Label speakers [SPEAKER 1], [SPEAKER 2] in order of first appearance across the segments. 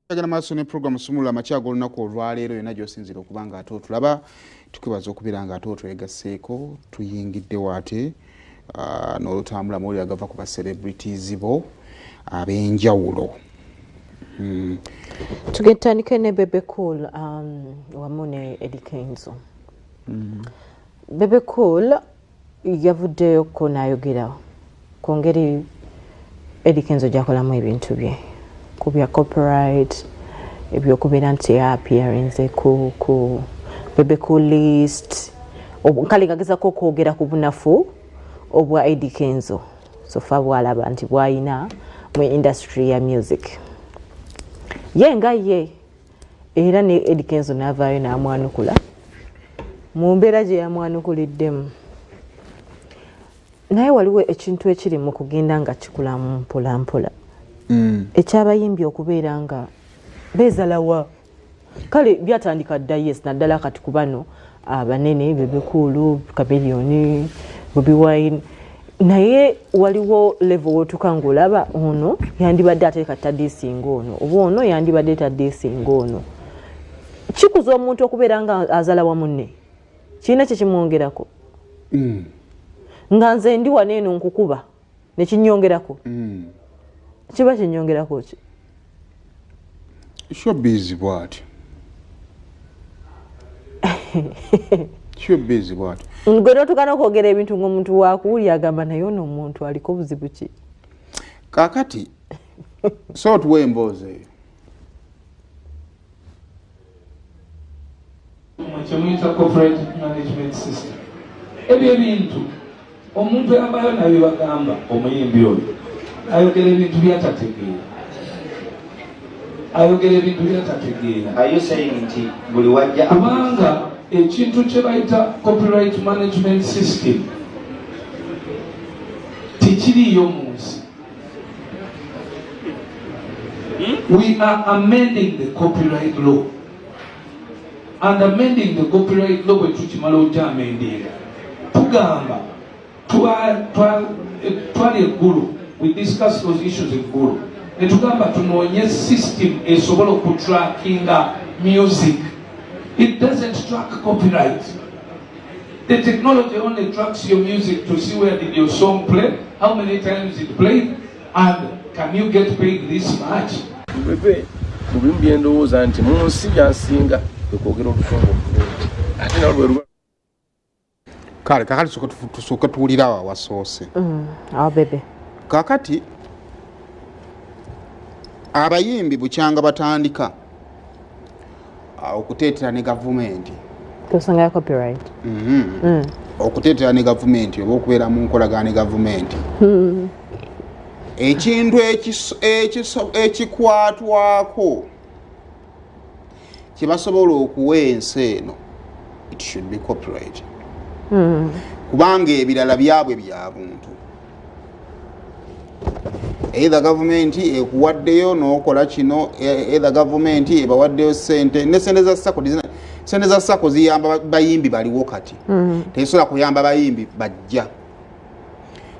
[SPEAKER 1] Agana maaso ne program sumula amachyago olunaku olwaleero yonna gy'osinzira okuba nga ate otulaba tukwebaza okubeera nga ate otwegasseeko tuyingiddewo ate n'olutambula mawulire agava ku ba-celebrities bo ab'enjawulo.
[SPEAKER 2] Tugetandike ne Bebe Cool wamu ne Eddie Kenzo. Bebe Cool yavuddeyoko n'ayogera ku ngeri Eddie Kenzo gy'akolamu ebintu bye. Kubya copyright ebyokubeera nti appearance ku Bebe Cool list kale ngagezako okwogera ku bunafu obwa Eddie Kenzo sofa bwalaba nti bwayina mu industry ya music yenga ye era ne Eddie Kenzo n'avaayo n'amwanukula mu mbeera gye yamwanukuliddemu naye waliwo ekintu ekiri mu kugenda nga kikulamu mpola mpola. Ekyabayimbi okubeera nga beezalawa kale byatandika dda yes naddala kati ku bano abanene Bebe Cool, Chameleone, Bobi Wine naye waliwo level wotuka ng'olaba ono yandibadde ateeka taddiisinga ono oba ono yandibadde taddiisinga ono. Kikuza omuntu okubeera nga azalawa munne kirina kye kimwongerako nga nze ndi wano eno nkukuba ne kinyongerako. Kiba kinyongerako ki?
[SPEAKER 1] Showbiz bw'atyo. Showbiz bw'atyo.
[SPEAKER 2] Gwe n'otukana okwogera ebintu ng'omuntu waakuwulya agamba naye ono omuntu aliko buzibu ki?
[SPEAKER 1] Kaakati so tuwe emboozi eyo.
[SPEAKER 3] Kyemuyita corporate management system. Ebyo ebintu omuntu ayambayo nabyo bagamba omuyimbi oyo ayogera ebintu byatategeera.
[SPEAKER 4] Are you saying nti buli wajja
[SPEAKER 3] kubanga ekintu kye bayita copyright management system tikiriyo mu nsi. We are amending the copyright law and amending the copyright law bwe tukimala ojja amendinga tugamba twali eggulu. We discuss those issues in Guru. Netugamba tunoonye system esobola okutrackinga music. It doesn't track copyright. The technology only tracks your music to see where did your song play, how many times it played, and can you get paid this much.
[SPEAKER 5] Bebe, mubimbi endowooza nti mu nsi yansinga okwogera obutongo obulungi. Ate nalwe
[SPEAKER 1] Kale kakati tusooka tuwulira wasoose.
[SPEAKER 2] Awo Bebe.
[SPEAKER 1] Kakati abayimbi bukyanga batandika okuteetera ne gavumenti
[SPEAKER 2] kusanga ya copyright
[SPEAKER 1] okuteetera ne gavumenti oba okubeera mu nkolagana ne gavumenti ekintu ekikwatwako kye basobola okuwa ensi eno it should be copyright kubanga ebirala byabwe bya buntu. Either government ekuwaddeyo n'okola kino, either government ebawaddeyo ssente ne ssente za SACCO ziyamba bayimbi baliwo kati tesobola kuyamba bayimbi bajja.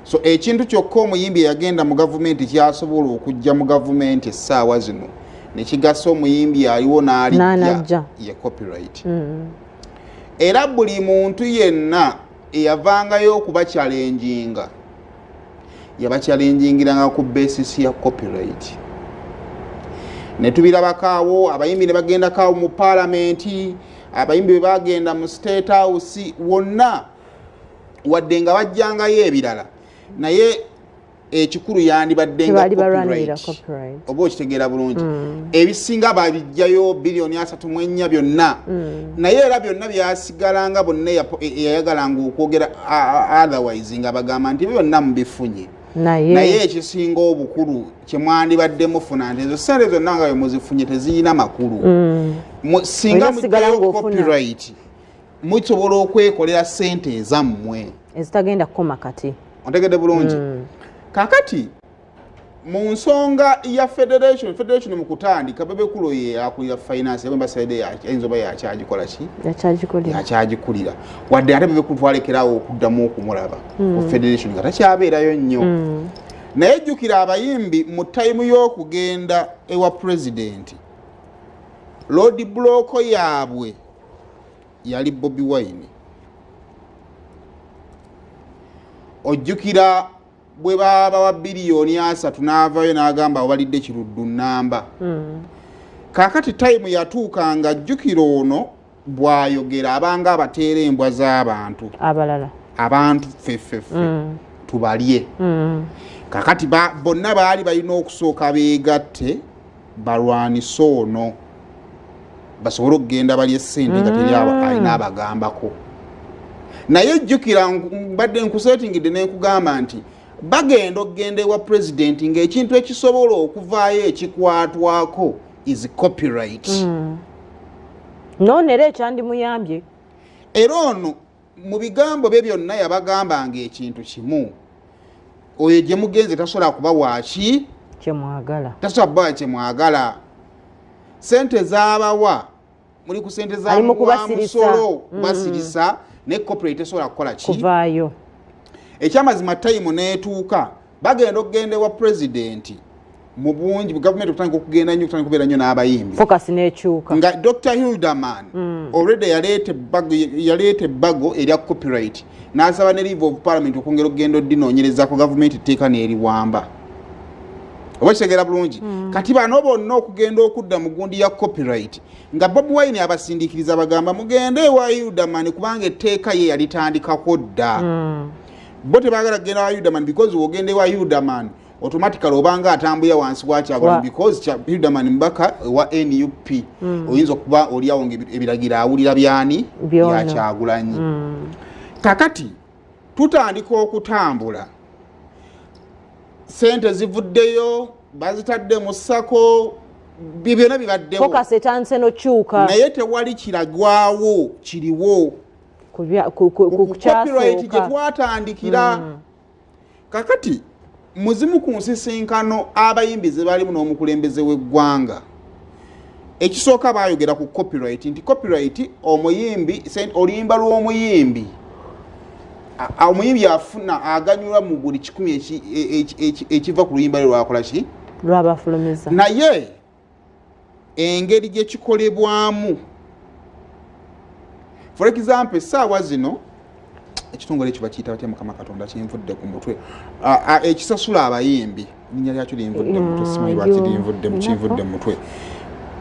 [SPEAKER 1] So ekintu kyokka omuyimbi yagenda mu gavumenti kyasobola okujja mu gavumenti essaawa zino ne kigasa omuyimbi aliwo n'alijja ye copyright. Era buli muntu yenna eyavangayo okuba challenginga yabachallengingira ku basis ya copyright. Ne tubirabakaawo abayimbi ne bagenda kaawo mu parliament, abayimbi bagenda mu state house wonna wadde nga bajjangayo ebirala naye ekikulu yandibadde nga copyright. Oba okitegeera bulungi ebisinga babijjayo biliyoni 3.4 byonna naye era byonna byasigalanga bonna yayagalanga okwogera otherwise nga bagamba nti byonna mubifunye naye ekisinga obukulu kyemwandibadde mufuna nti ezo ssente zonna nga muzifunye teziyina makulu. Singa mujjayo copyright musobola okwekolera ssente ezammwe
[SPEAKER 2] ezitagenda kukoma kati.
[SPEAKER 1] Ontegedde bulungi. Kakati mu nsonga ya federation mu kutandika Bebe Cool ye akulira finance y'ambassador ya enzoba ya kyagikola ki yakyagikulira wadde ate Bebe Cool twalekerawo okuddamu okumulaba ku federation nga takyabeerayo nnyo naye jjukira abayimbi mu time y'okugenda ewa president road block yaabwe yali Bobi Wine. Ojjukira bwe baba wa biliyoni 3 n'avaayo n'agamba abalidde kiruddu nnamba. Kaakati time yatuukanga jjukira ono bw'ayogera abanga abateera embwa z'abantu
[SPEAKER 2] abalala
[SPEAKER 1] abantu ffeffeffe tubalye. Kaakati bonna baali balina okusooka beegatte balwanise ono basobole okugenda balye ssente nga teri alina abagambako. Naye jjukira mbadde nkusetingidde n'enkugamba nti bagenda okugenda ewa president ng'ekintu ekisobola okuvaayo ekikwatwako is copyright.
[SPEAKER 2] None era ekyandimuyambye.
[SPEAKER 1] Era ono mu bigambo bye byonna yabagambanga ekintu kimu. Oyo gye mugenze tasobola kuba waaki
[SPEAKER 2] kyemwagala.
[SPEAKER 1] Tasobola kuba kyemwagala. Sente z'abawa muli ku sente za musolo basirisa ne corporate esobola kukola ki
[SPEAKER 2] kuvaayo.
[SPEAKER 1] Ekyamazima time neetuuka bagenda okugenda wa president mu bungi government okutandika okugenda nnyo okutandika okubeera nnyo n'abayimbi
[SPEAKER 2] focus n'ekyuka
[SPEAKER 1] nga Dr. Hilderman already yaleeta ebbago erya copyright n'asaba ne leave of parliament okwongera okugenda oddinoonyereza ku government etteeka n'eriwamba. Oba kitegeera bulungi kati bano bonna okugenda okudda mu gundi ya copyright nga Bobi Wine abasindikiriza bagamba mugende ewa Hilderman kubanga etteeka ye yalitandikako dda. Bo tebaagala kugenda wa Hilderman because wogende wa Hilderman automatically obanga atambulira wansi wa Kyagulanyi because Hilderman mbaka wa NUP oyinza okuba oli awo ebiragira awulira byani ya Kyagulanyi. Kakati tutandika okutambula sente zivuddeyo bazitadde mu ssako byonna bibaddewo
[SPEAKER 2] focus etandise n'okyuka
[SPEAKER 1] naye tewali kiragwawo kiriwo ku copyright gye twatandikira. Kakati muzimu ku nsisinkano abayimbi ze balimu n'omukulembeze w'eggwanga ekisooka baayogera ku copyright nti copyright omuyimbi oluyimba lw'omuyimbi omuyimbi afuna aganyulwa mu buli 10 ekiva ku luyimba lwe lwakola ki
[SPEAKER 2] lwabafulumiza.
[SPEAKER 1] Naye engeri gye kikolebwamu for example saawa zino ekitongole ekyo bakiyita batya Mukama Katonda kinvudde ku mutwe ekisasula abayimbi linnya lyakyo linvudde mu mutwe simanyi lwaki kinvudde mu mutwe.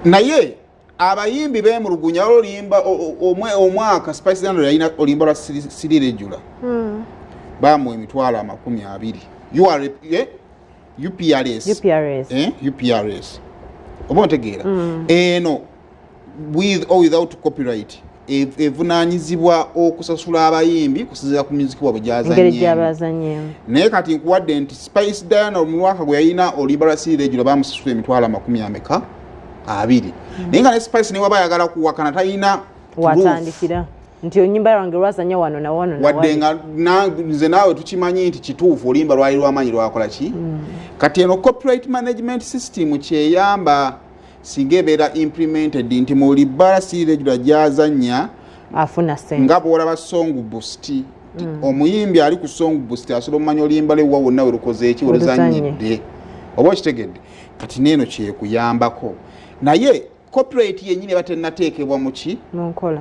[SPEAKER 1] Naye abayimbi beemulugunya oluyimba omwaka Spice Dano yalina oluyimba lwa Sirirejula baamuwa emitwalo 20 UPRS oba ontegeera eno with or without copyright evunaanyizibwa okusasula abayimbi kusinziira ku muziki wabwe gyazanyeemu. Naye kati nkuwadde nti Spice Diana mu mwaka gwe yalina oluyimba lwa Sirirejula baamusasula emitwalo 20 naye nga ne Spice ne waba ayagala kuwakana talina
[SPEAKER 2] watandikira nti onyimba yange lwazanya wano na wano
[SPEAKER 1] wadde nga nze naawe tukimanyi nti kituufu oluyimba lwali lwamanyi lwakola ki. Kati eno copyright management system kyeyamba singa ebeera implemented nti mu libala Sirirejula gyazanya
[SPEAKER 2] afuna sente
[SPEAKER 1] nga bw'olaba Song Boost omuyimbi ali ku Song Boost asobola omanya oluyimba lwe wa wonna we lukoze eki oluzanyidde oba okitegedde. Kati neeno kyekuyambako naye copyright yennyini batennateekebwa mu ki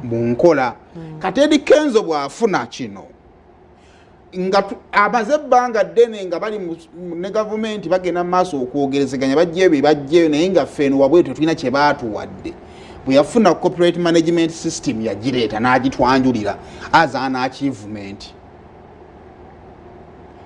[SPEAKER 1] mu nkola. Kati Eddy Kenzo bw'afuna kino nga amaze ebbanga ddene nga bali ne gavumenti bagenda mu maaso okwogerezeganya bajjeyo bye bajjeyo naye nga ffeeno wabwetu tetulina kye baatuwadde. Bwe yafuna copyright management system yagireeta n'agitwanjulira as an achievement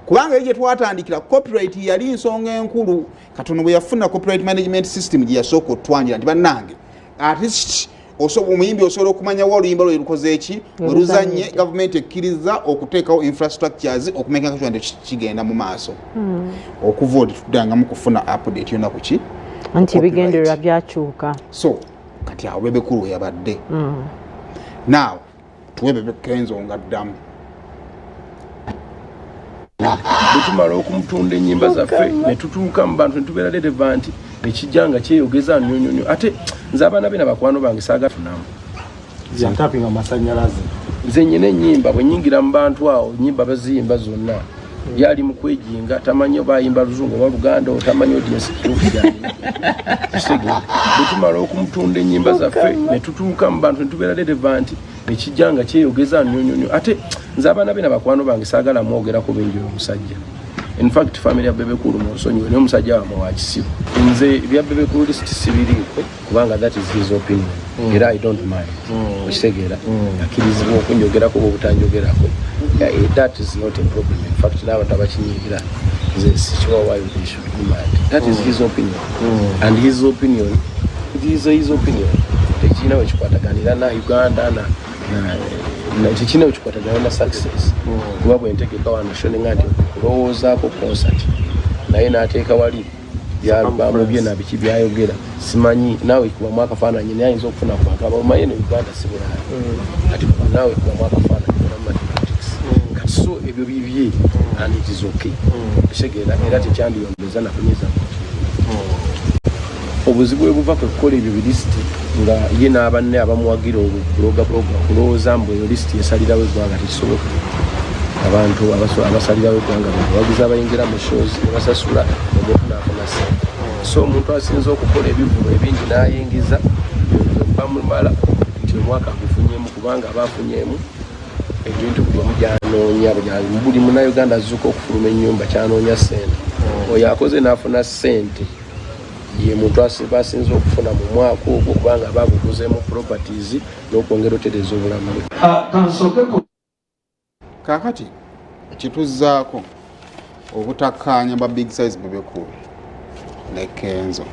[SPEAKER 1] kubanga ye gye twatandikira copyright yali nsonga enkulu. Katono bwe yafuna copyright management system gye yasooka otwanjira nti bannange at least omuyimbi osobola okumanya wa oluyimba lwe lukoze eki we luzanye gavumenti ekkiriza okuteekawo infrastructures okumeka nga kigenda mu maaso okuva oli tuddangamu kufuna update yonna ku ki
[SPEAKER 2] anti ebigendererwa byakyuka.
[SPEAKER 1] So kati awo bebekulu yabadde now tuwe Bebe Kenzo nga ddamu
[SPEAKER 5] butumala okumutunda ennyimba zaffe ne tutuuka mu bantu ne tubeera relevant ekijjanga kyeyogeza nnyonyonyo ate nze abaana be nabakwano bange saagafunamu
[SPEAKER 6] zantapinga masanyalaze
[SPEAKER 5] nze nnyina ennyimba bwe nnyingira mu bantu awo ennyimba baziyimba zonna yali mu kwejinga tamanyi oba ayimba luzungu oba luganda otamanyi audience kituufu gyali bwe tumala okumutunda ennyimba zaffe ne tutuuka mu bantu ne tubeera relevant nekijja nga kyeyogeza nnyonyonyo ate nze abaana be nabakwano bange saagala mwogerako bingi omusajja. In fact family ya Bebe Cool musonyiwe niyo musajja wa mwakisibu nze bya Bebe Cool list sibiriiko kubanga that is his opinion era I don't mind okitegeera akirizibwa okunjogerako obutanjogerako that is not a problem. In fact n'abantu abakinyigira nze sikiwawayo they should be mad. That is his opinion and his opinion it is his opinion tekirina wekikwataganira na Uganda na tekirina wekikwataganira na success kuba bwentegeka wano shoninga nti kulowoozaako concert naye n'ateeka wali byalubamu bye nabiki byayogera simanyi naawe kubamu akafaananyi naye ayinza okufuna kwakaba omaye ne Uganda si bulaali kati naawe kubamu akafaananyi na mathematics kati so ebyo bibye and it is okay kitegeera era tekyandiyongeza nakunyiza obuzibu bwe buva kukola ebyo bilisiti nga ye n'abanne abamuwagira okuloga kulowooza mbu eyo lisiti esalirawo eggwanga tekisoboka. Abantu abasalirawo eggwanga bawagiza abayingira mu shows ne basasula omuntu n'afuna ssente. So omuntu asinza okukola ebivulo ebingi n'ayingiza bamumala nti omwaka agufunyemu kubanga abafunyeemu ebintu byomu gyanoonya buli munnayuganda azuuka okufuluma ennyumba kyanoonya ssente. Oyo akoze n'afuna ssente ye muntu basinza okufuna mu mwaka ogwo kubanga babuguzeemu properties n'okwongera otereza obulamu bwe.
[SPEAKER 1] Kakati kituzzaako obutakkaanya ba big size Bebe Cool ne Kenzo.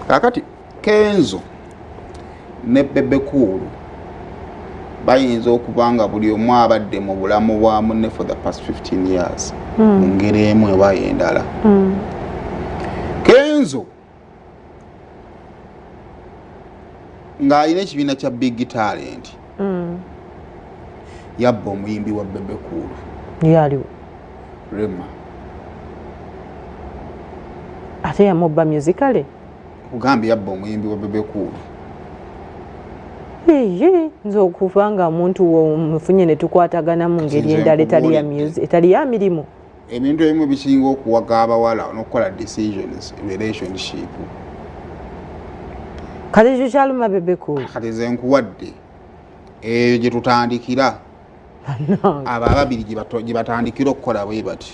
[SPEAKER 1] Kakati Kenzo ne Bebe Cool bayinza okuba nga buli omu abadde mu bulamu bwa munne for the past 15 years mu ngeri emu eba endala. Kenzo ng'alina ekibiina kya big talent yabba omuyimbi wa Bebe Cool
[SPEAKER 2] yaliwo
[SPEAKER 1] Rema
[SPEAKER 2] ate yamubba musicale
[SPEAKER 1] kugambye yabba omuyimbi wa Bebe Cool.
[SPEAKER 2] nze okuva nga omuntu womufunye ne tukwatagana mu ngeri endala etali ya mirimu
[SPEAKER 1] ebintu ebimu bisinga okuwaga abawala n'okukola decisions relationship.
[SPEAKER 2] kale ekyo kyaluma Bebe Cool
[SPEAKER 1] kati ze nkuwadde eyo gye tutandikira abo ababiri gye batandikira okukola bwe bati.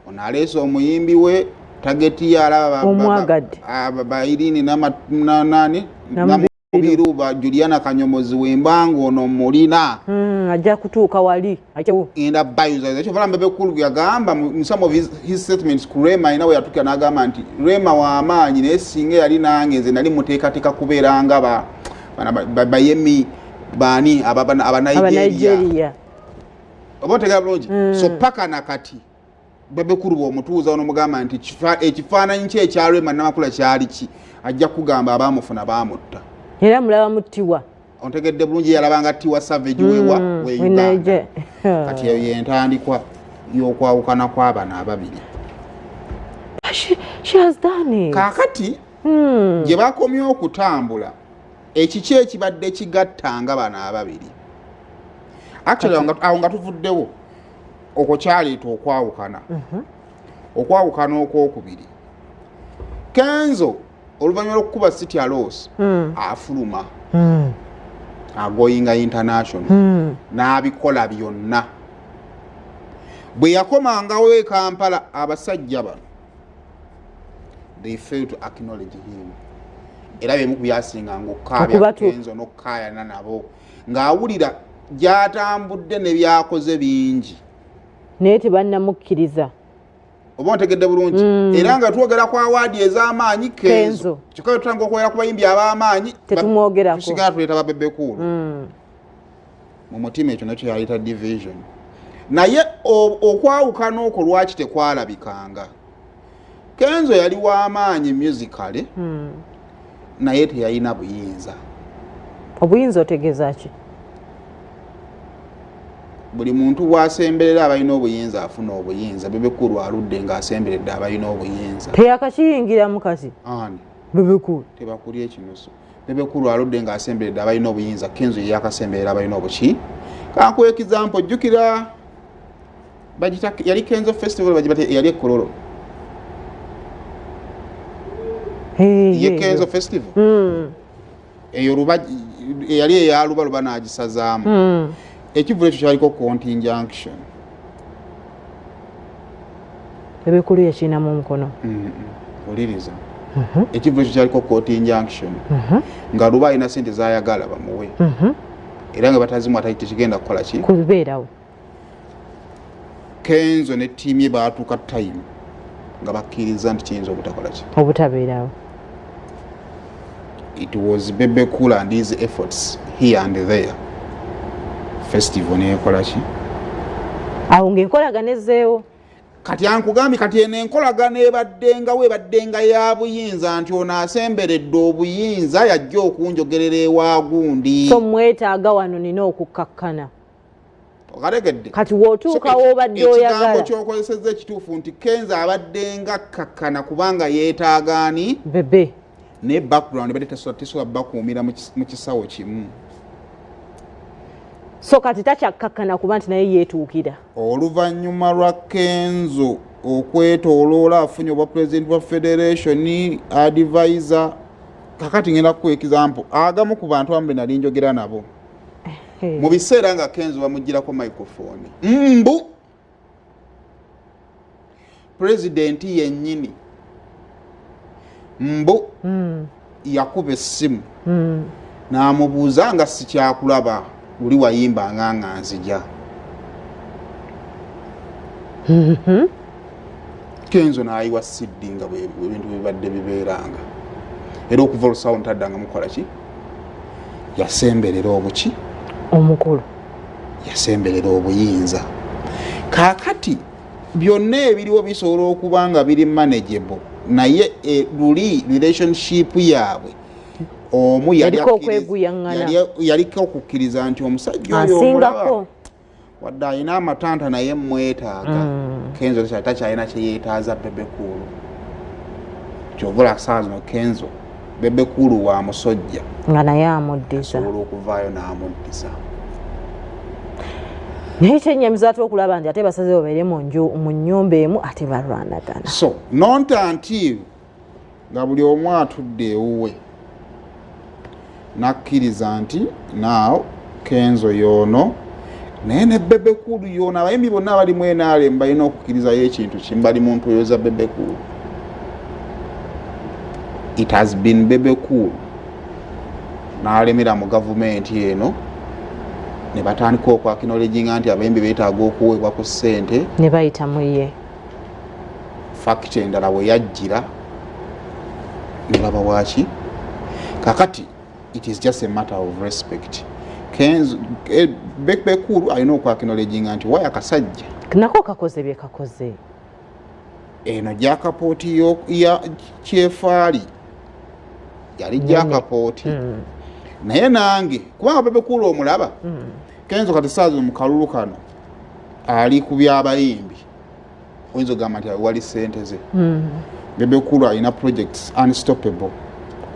[SPEAKER 1] Ono aleese omuyimbi we tageti yalaba Irene namanani namubiru ba Juliana Kanyomozi wembanga ono mulina
[SPEAKER 2] ajja kutuuka wali
[SPEAKER 1] enda bayuza ekyo vala Bebe Cool yagamba mu some of his statements ku Rema inawe yatukya n'agamba nti Rema wa amaanyi naye singa yali nange nze nali muteekateeka kubeera nga bayemi bani aba Nigeria obotegera bulungi. So paka nakati Bebe Cool bw'omutuuza ono mugamba nti ekifaananyi kye ekya Rema Namakula kyali ki ajja kugamba abamufuna baamutta
[SPEAKER 2] era mulaba muttiwa
[SPEAKER 1] ontegedde bulungi yalabanga Tiwa Savage wewa we Uganda. Kati eyo yentandikwa y'okwawukana kw'abana ababiri.
[SPEAKER 2] She has done it.
[SPEAKER 1] Kakati gye bakomye okutambula ekiki ekibadde kigattanga bana ababiri. Actually awo nga tuvuddewo okwo kyaleeta okwawukana. Okwawukana okwokubiri Kenzo oluvannyuma lw'okukuba City Alos afuluma agoyinga international n'abikola byonna. Bwe yakomangawo e Kampala abasajja bano they fail to acknowledge him. Era bye mu byasinga ng'okkaabya Kenzo n'okkaayana nabo ng'awulira gy'atambudde ne byakoze bingi
[SPEAKER 2] naye tebannamukkiriza.
[SPEAKER 1] Oba ntegedde bulungi era nga twogera ku awaadi ez'amaanyi Kenzo kyokka tutanga okwogera ku bayimbi ab'amaanyi
[SPEAKER 2] tetumwogerako
[SPEAKER 1] tusigala tuleeta ba Bebe Cool mu mutima ekyo nakyo yayita division. Naye okwawukana okwo lwaki tekwalabikanga. Kenzo yali w'amaanyi musically naye teyalina buyinza.
[SPEAKER 2] Obuyinza otegeeza ki?
[SPEAKER 1] Buli muntu bw'asemberera abalina obuyinza afuna obuyinza. Bebe Cool aludde ng'asemberedde abalina obuyinza.
[SPEAKER 2] Teyakakiyingira mukasi
[SPEAKER 1] ani
[SPEAKER 2] Bebe Cool
[SPEAKER 1] tebakulya ekinusu. Bebe Cool aludde ng'asemberedde abalina obuyinza. Kenzo ye yakasemberera abalina obuki. Kankuwa example jjukira bagita yali Kenzo Festival bagibate yali ekololo ye Kenzo Festival eyo ruba yali eyalubaluba n'agisazaamu ekivulo ekyo kyaliko contingjunction
[SPEAKER 2] ebikulu yakinamu omukono
[SPEAKER 1] oliriza ekivulo ekyo kyaliko contingjunction nga luba alina sente zayagala bamuwe era nga batazimu atayite kigenda kukola ki
[SPEAKER 2] kubeerawo
[SPEAKER 1] Kenzo ne ttiimu ye baatuuka time nga bakkiriza nti kiyinza obutakola ki
[SPEAKER 2] obutabeerawo.
[SPEAKER 1] It was Bebe Cool and his efforts here and there. Festival nekola ki
[SPEAKER 2] awo ng'enkolagana ezzeewo
[SPEAKER 1] kati ankugambye kati eno enkolagana ebaddenga ya buyinza nti ono asemberedde obuyinza yajja okunjogerera ewa gundi
[SPEAKER 2] so mwetaaga wano nina okukkakkana
[SPEAKER 1] okategedde
[SPEAKER 2] kati w'otuuka w'obadde oyagala
[SPEAKER 1] ekigambo ky'okozesezza ekituufu nti Kenzo abaddenga kkakkana kubanga yeetaagaani
[SPEAKER 2] bebe
[SPEAKER 1] ne background badde tesobola bakuumira mu kisawo kimu
[SPEAKER 2] so kati takyakkakkana kuba nti naye yeetuukira
[SPEAKER 1] oluvannyuma lwa Kenzo okwetooloola afunye obwa president wa federation advisor kakati ngenda ku example agamu ku bantu ambe nali njogera nabo mu biseera nga Kenzo bamugirako microphone mbu president yennyini mbu yakuba essimu n'amubuuza nga sikyakulaba uli wayimba nga nzija Kenzo n'ayiwa siddi nga ebintu bibadde bibeeranga era okuva olusawo ntaddanga mukola ki yasemberera obuki
[SPEAKER 2] omukulu
[SPEAKER 1] yasemberera obuyinza kaakati byonna ebiriwo bisobola okuba nga biri manageable naye luli relationship yaabwe omu yaliko okukkiriza nti omusajja oyo
[SPEAKER 2] asingako
[SPEAKER 1] wadde alina amatanta naye mwetaaga Kenzo takyalina kyeyeetaaza Bebe Cool kyovula saa zino Kenzo Bebe Cool wa musojja
[SPEAKER 2] nga naye amuddisa
[SPEAKER 1] asobola okuvaayo n'amuddisa
[SPEAKER 2] naye kyenyamiza ate okulaba nti ate basaze babeere mu nnyumba emu ate balwanagana
[SPEAKER 1] so not until nga buli omu atudde ewuwe nakkiriza nti naawo Kenzo yoono naye ne Bebe Cool yoono abayimbi bonna abali mu NRM balina okukkirizayo ekintu kimu bali mu ntuuyo za Bebe Cool. It has been Bebe Cool n'alemera mu gavumenti eno ne batandika okwakinolejinga nti abayimbi beetaaga okuweebwa ku ssente
[SPEAKER 2] ne bayita mu ye
[SPEAKER 1] fakiti endala bwe yajjira ne babawaki kakati it is just a matter of respect. Kenzo Bebe Cool alina okwakinolejinga nti waya kasajja
[SPEAKER 2] nako kakoze bye kakoze
[SPEAKER 1] eno jakapooti ya kyefaali yali jakapooti naye nange kubanga Bebe Cool omulaba Kenzo kati saazi mu kalulu kano ali ku byabayimbi oyinza ogamba nti wali ssente ze Bebe Cool alina projects unstoppable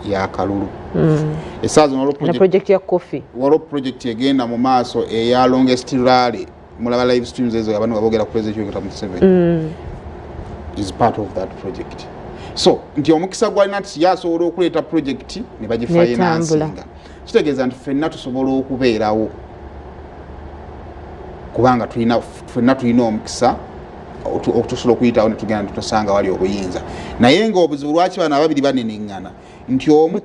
[SPEAKER 1] ya kalulu esaazi nolo
[SPEAKER 2] project ya coffee
[SPEAKER 1] waliwo project egenda mu maaso eya longest rally mulaba live streams ezo abantu babogera ku president Yoweri Museveni is part of that project. So nti omukisa gwalina nti yasobola okuleeta project ne bagifinansinga kitegeeza nti ffenna tusobola okubeerawo kubanga ffenna tulina omukisa okutusobola okuyitawo ne tugenda ne tutasanga wali obuyinza naye ng'obuzibu lwaki bano ababiri banenengana nti omu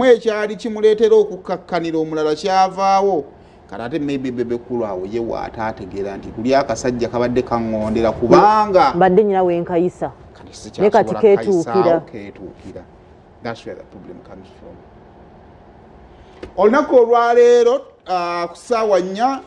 [SPEAKER 1] ekyali kimuleetera okukkakkanira omulala kyavaawo kati ate maybe Bebe Cool awo ye waataategeera nti kuli akasajja kabadde kaŋŋondera kubanga
[SPEAKER 2] mbadde nyina wenkayisa ne kati keetuukira.
[SPEAKER 1] That's where the problem comes from. Olunaku olwaleero ku ssaawa 4